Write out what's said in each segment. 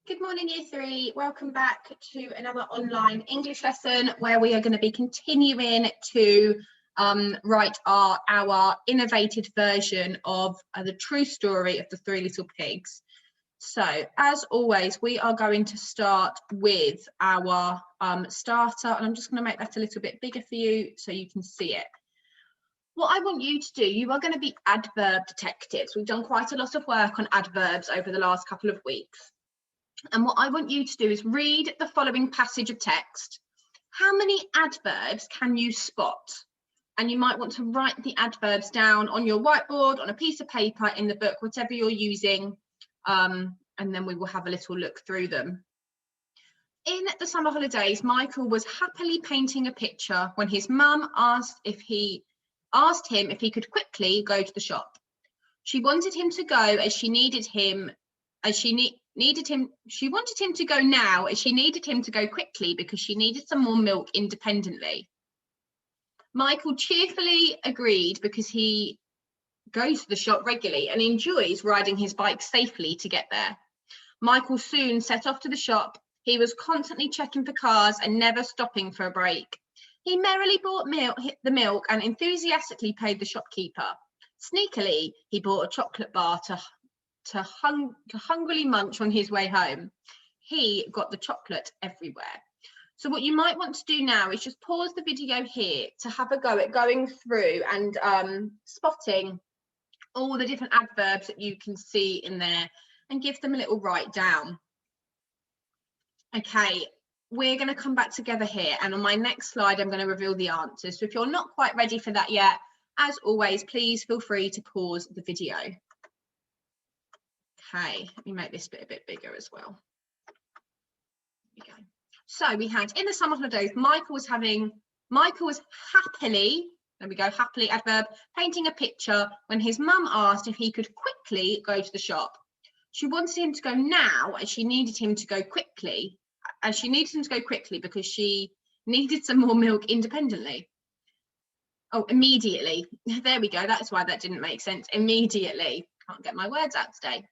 Good morning, Year 3. Welcome back to another online English lesson where we are going to be continuing to write our innovated version of the true story of the Three Little Pigs. So, as always, we are going to start with our starter, and I'm just going to make that a little bit bigger for you so you can see it. What I want you to do, you are going to be adverb detectives. We've done quite a lot of work on adverbs over the last couple of weeks. And what I want you to do is read the following passage of text. How many adverbs can you spot? And you might want to write the adverbs down on your whiteboard, on a piece of paper, in the book, whatever you're using, and then we will have a little look through them. In the summer holidays, Michael was happily painting a picture when his mum asked him if he could quickly go to the shop. She wanted him to go as she needed him, she wanted him to go now as she needed him to go quickly because she needed some more milk independently. Michael cheerfully agreed because he goes to the shop regularly and enjoys riding his bike safely to get there. Michael soon set off to the shop. He was constantly checking for cars and never stopping for a break. He merrily bought the milk and enthusiastically paid the shopkeeper. Sneakily, he bought a chocolate bar to hungrily munch on his way home. He got the chocolate everywhere. So what you might want to do now is just pause the video here to have a go at going through and spotting all the different adverbs that you can see in there and give them a little write down. Okay, we're going to come back together here, and on my next slide I'm going to reveal the answers. So if you're not quite ready for that yet, as always, please feel free to pause the video. Okay, let me make this bit a bit bigger as well. There we go. So we had, in the summer holidays, Michael was happily, there we go, happily adverb, painting a picture when his mum asked if he could quickly go to the shop. She wanted him to go now as she needed him to go quickly, because she needed some more milk independently. Oh, immediately. There we go. That's why that didn't make sense. Immediately. Can't get my words out today.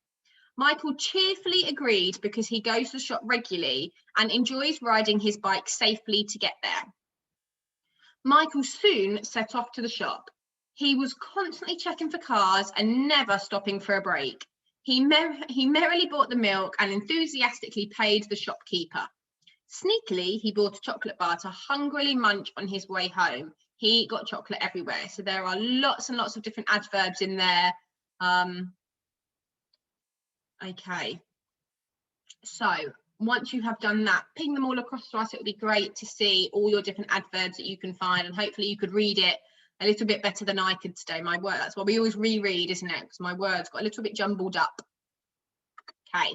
Michael cheerfully agreed because he goes to the shop regularly and enjoys riding his bike safely to get there. Michael soon set off to the shop. He was constantly checking for cars and never stopping for a break. He merrily bought the milk and enthusiastically paid the shopkeeper. Sneakily, he bought a chocolate bar to hungrily munch on his way home. He got chocolate everywhere. So there are lots and lots of different adverbs in there. Okay, so once you have done that, ping them all across to us. It would be great to see all your different adverbs that you can find, and hopefully you could read it a little bit better than I could today. My word, that's why we always reread, isn't it? Because my words got a little bit jumbled up. Okay,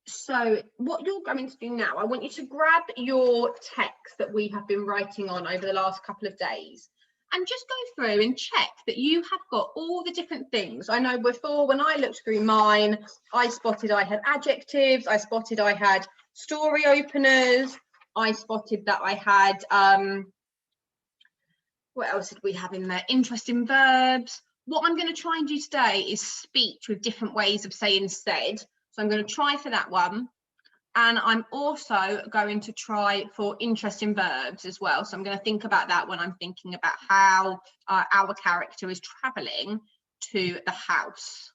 so what you're going to do now, I want you to grab your text that we have been writing on over the last couple of days and just go through and check that you have got all the different things. I know before, when I looked through mine, I spotted I had adjectives, I spotted I had story openers, I spotted that I had, what else did we have in there? Interesting verbs. What I'm going to try and do today is speech with different ways of saying said. So I'm going to try for that one. And I'm also going to try for interesting verbs as well. So I'm going to think about that when I'm thinking about how our character is traveling to the house.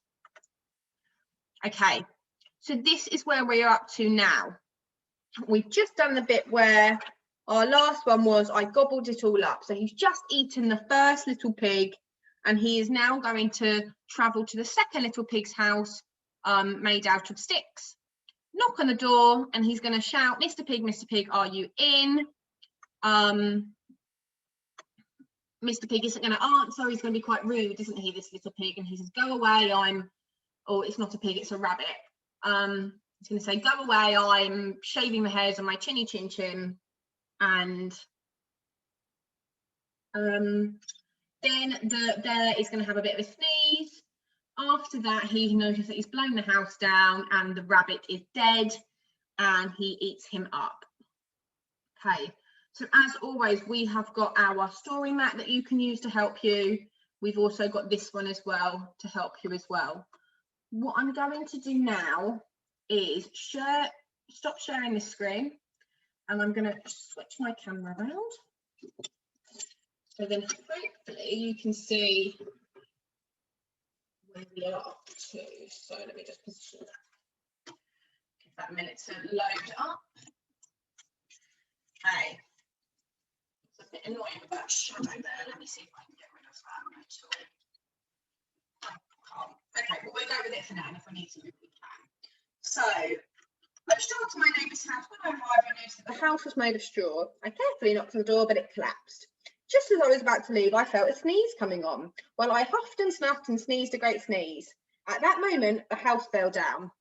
Okay, so this is where we are up to now. We've just done the bit where our last one was I gobbled it all up. So he's just eaten the first little pig, and he is now going to travel to the second little pig's house made out of sticks. Knock on the door, and he's going to shout, Mr. Pig, are you in? Mr. Pig isn't going to answer. He's going to be quite rude, isn't he, this little pig? And he says, go away, it's not a pig, it's a rabbit. He's going to say, go away, I'm shaving the hairs on my chinny chin chin. And then the bear is going to have a bit of a sneeze. After that, he notices that he's blown the house down and the rabbit is dead, and he eats him up. Okay, so as always, we have got our story map that you can use to help you. We've also got this one as well to help you as well. What I'm going to do now is stop sharing the screen, and I'm going to switch my camera around. So then hopefully you can see where we are up to. So let me just position that. Give that a minute to load up. Okay. It's a bit annoying with that shadow there. Let me see if I can get rid of that at all. Okay, well, we'll go with it for now, and if we need to move, we can. So I've started my neighbour's house. When I arrived, I noticed that the house was made of straw. I carefully knocked on the door, but it collapsed. Just as I was about to leave, I felt a sneeze coming on. Well, I huffed and snuffed and sneezed a great sneeze. At that moment, the house fell down.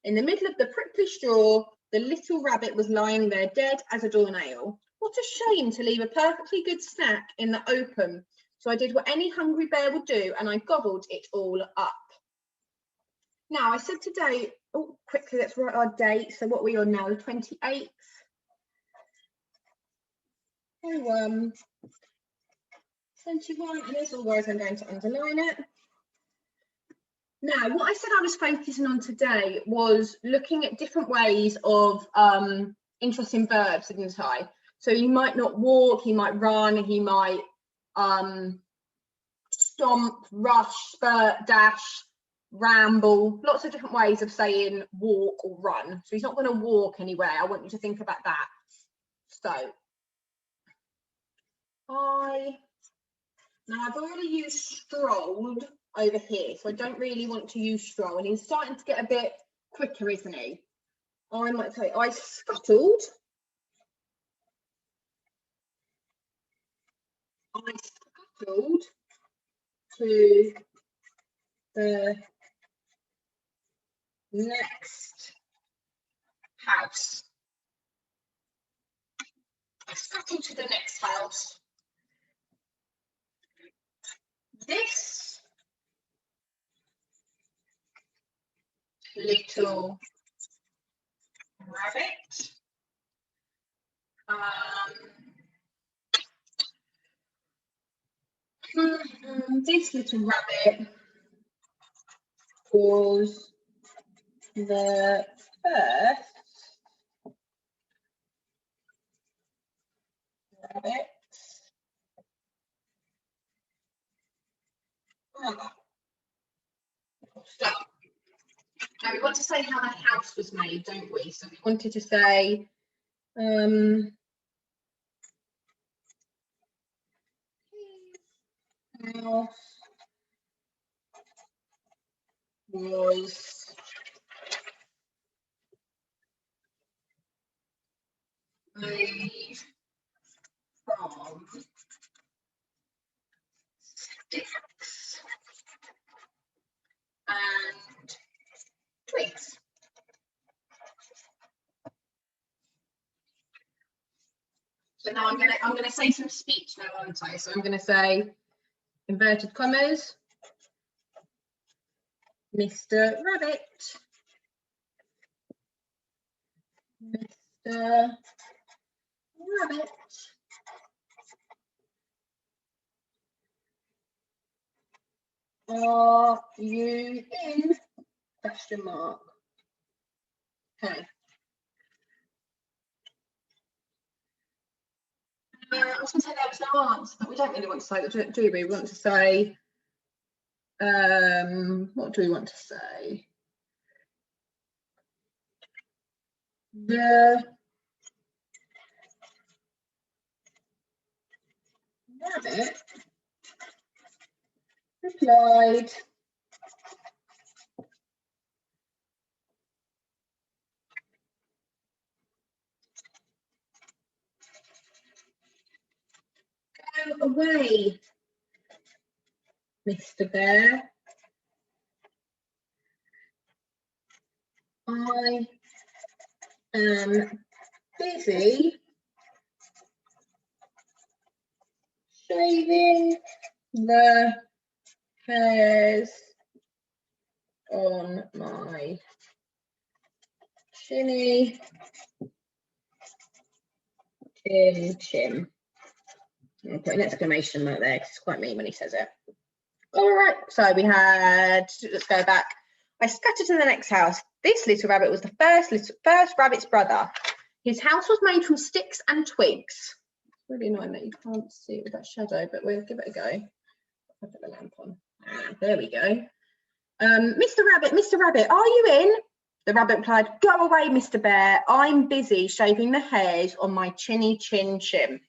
In the middle of the prickly straw, the little rabbit was lying there dead as a doornail. What a shame to leave a perfectly good snack in the open. So I did what any hungry bear would do, and I gobbled it all up. Now, I said today, oh, quickly, let's write our date. So what are we on now, the 28th? 21, and as always, I'm going to underline it. Now, what I said I was focusing on today was looking at different ways of interesting verbs, didn't I? So he might not walk, he might run, he might stomp, rush, spurt, dash, ramble, lots of different ways of saying walk or run. So he's not going to walk anywhere. I want you to think about that. So now I've already used strolled over here, so I don't really want to use stroll, and he's starting to get a bit quicker, isn't he? I might say I scuttled. I scuttled to the next house. I scuttled to the next house. This little rabbit this little rabbit was the first rabbit So now we want to say how the house was made, don't we? So we wanted to say house was made from sticks and twigs. So now I'm gonna say some speech now, aren't I? So I'm gonna say inverted commas, Mr. Rabbit, Mr. Rabbit are you in? Question mark. Okay. I was going to say there was no answer, but we don't really want to say that, do we? We want to say, what do we want to say? The rabbit replied, go away, Mr. Bear. I am busy shaving the hairs on my chinny chin. I'll put an exclamation mark there because it's quite mean when he says it. All right, so we had, let's go back. I scattered to the next house. This little rabbit was the first rabbit's brother. His house was made from sticks and twigs. It's really annoying that you can't see it with that shadow, but we'll give it a go. I'll put the lamp on. There we go. Mr. Rabbit, are you in? The rabbit replied, go away, Mr. Bear. I'm busy shaving the hairs on my chinny chin chin.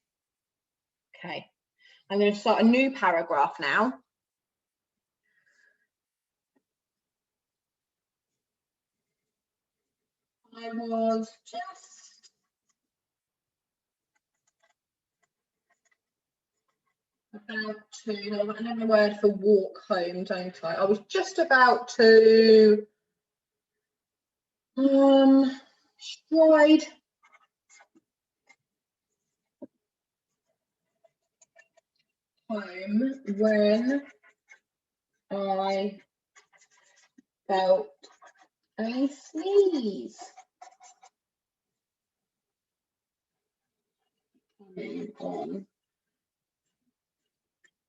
Okay, I'm going to start a new paragraph now. I was just about to, I want another word for walk home, don't I? I was just about to stride home when I felt a sneeze coming on.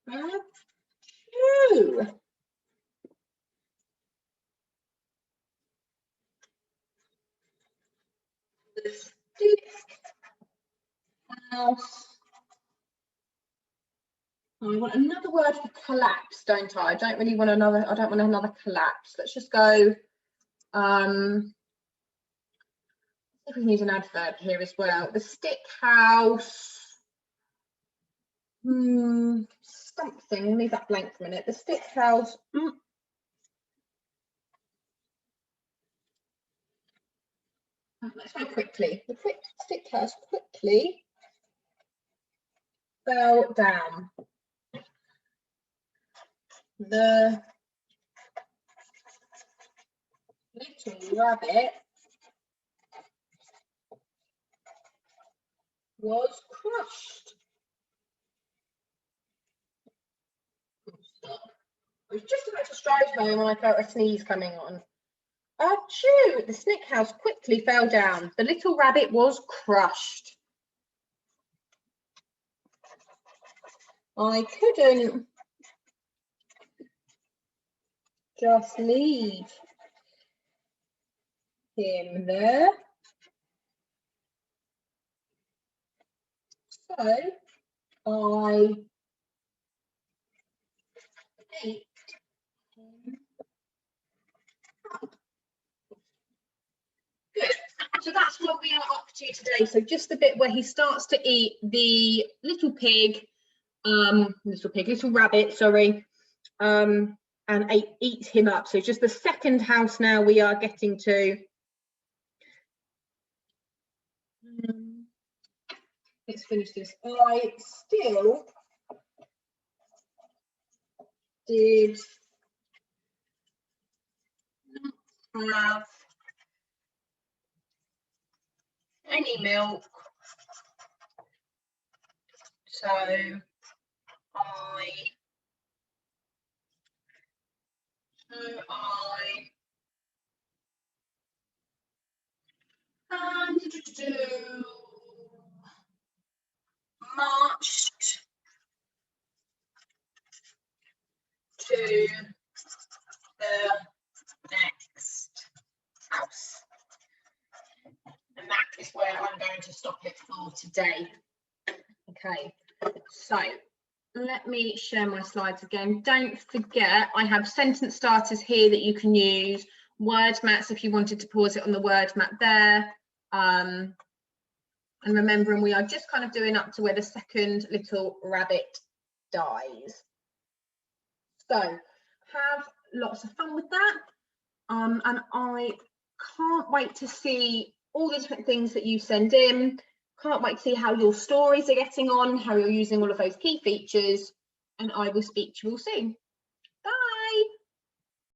Achoo! The stick house. I want another word for collapse, don't I? I don't really want another, I don't want another collapse. Let's just go, if we can use an adverb here as well. The stick house, something, leave that blank for a minute. The stick house, let's go quickly. The stick house quickly fell down. The little rabbit was crushed. Stop. I was just about to stride home when I felt a sneeze coming on. Achoo! The stick house quickly fell down. The little rabbit was crushed. I couldn't just leave him there. So I ate him up. Good. So that's what we are up to today. So just the bit where he starts to eat the little rabbit, sorry, and eats him up. So just the second house now we are getting to. Let's finish this. I still did not have any milk, so I marched to the next house. And that is where I'm going to stop it for today. Okay, so let me share my slides again. Don't forget, I have sentence starters here that you can use, word mats if you wanted to pause it on the word mat there. And remembering we are just kind of doing up to where the second little rabbit dies. So have lots of fun with that. And I can't wait to see all the different things that you send in. Can't wait to see how your stories are getting on, how you're using all of those key features, and I will speak to you all soon.